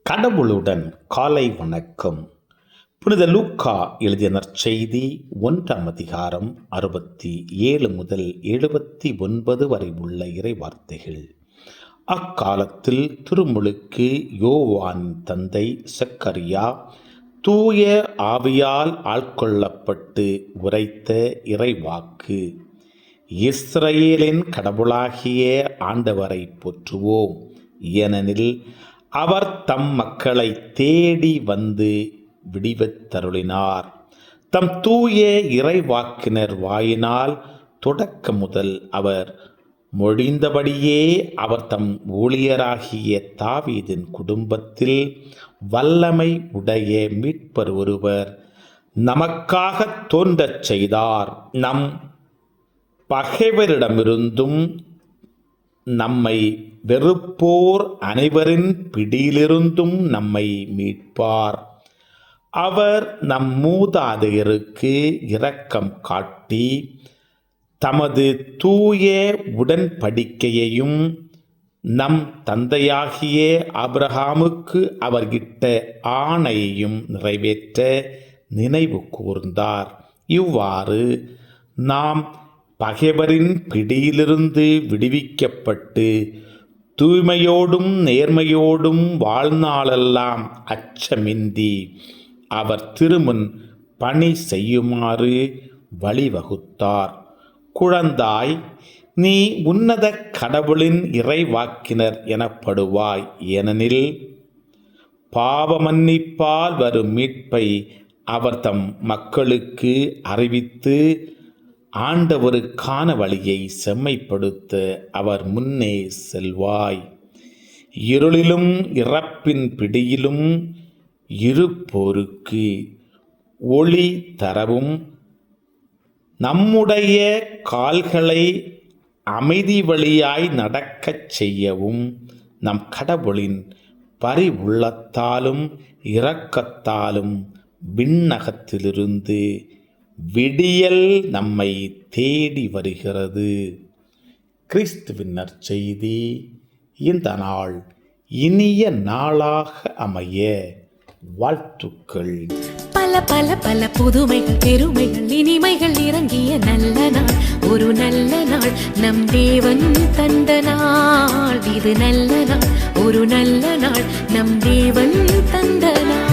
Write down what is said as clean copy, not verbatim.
கடவுளுடன் காலை வணக்கம். புனித லூக்கா எழுதிய நற்செய்தி 1ஆம் அதிகாரம் 67 முதல் 79 வரை உள்ள இறை வார்த்தைகள். அக்காலத்தில் திருமுழுக்கு யோவான் தந்தை சக்கரியா தூய ஆவியால் ஆட்கொள்ளப்பட்டு உரைத்த இறைவாக்கு: இஸ்ரவேலின் கடவுளாகிய ஆண்டவரை போற்றுவோம், ஏனெனில் அவர் தம் மக்களை தேடி வந்து விடுவித்தருளினார். தம் தூய இறைவாக்கினர் வாயினால் தொடக்க முதல் அவர் மொழிந்தபடியே அவர் தம் ஊழியராகிய தாவீதின் குடும்பத்தில் வல்லமை உடைய மீட்பர் ஒருவர் நமக்காக தோன்றச் செய்தார். நம் பகைவரிடமிருந்தும் நம்மை வெறுப்போர் அனைவரின் பிடியிலிருந்தும் நம்மை மீட்பார். அவர் நம் மூதாதையருக்கு இரக்கம் காட்டி தமது தூய உடன்படிக்கையையும் நம் தந்தையாகிய ஆபிரகாமுக்கு அவர் இட்ட ஆணையையும் நிறைவேற்ற நினைவு கூர்ந்தார். இவ்வாறு நாம் பகைவரின் பிடியிலிருந்து விடுவிக்கப்பட்டு தூய்மையோடும் நேர்மையோடும் வாழ்நாளெல்லாம் அச்சமின்றி அவர் திருமுன் பணி செய்யுமாறு வழிவகுத்தார். குழந்தாய், நீ உன்னத கடவுளின் இறைவாக்கினர் எனப்படுவாய், ஏனெனில் பாவ மன்னிப்பால் வரும் மீட்பை அவர் தம் மக்களுக்கு அறிவித்து ஆண்டவருக்கான வழியை செம்மைப்படுத்த அவர் முன்னே செல்வாய். இருளிலும் இறப்பின் பிடியிலும் இருப்போருக்கு ஒளி தரவும் நம்முடைய கால்களை அமைதி வழியாய் நடக்கச் செய்யவும் நம் கடவுளின் பரிவுள்ளத்தாலும் இரக்கத்தாலும் விண்ணகத்திலிருந்து விடியல் நம்மை தேடி வருகிறது. கிறிஸ்துவின் நற்செய்தி. இந்த நாள் இனிய நாளாக அமைய வாழ்த்துக்கள். பல பல பல புதுமைகள், பெருமைகள், இனிமைகள் இறங்கிய நல்ல நாள், ஒரு நல்ல நாள், நம் தேவன் தந்த நாள். இது நல்ல நாள், ஒரு நல்ல நாள், நம் தேவன் தந்த நாள்.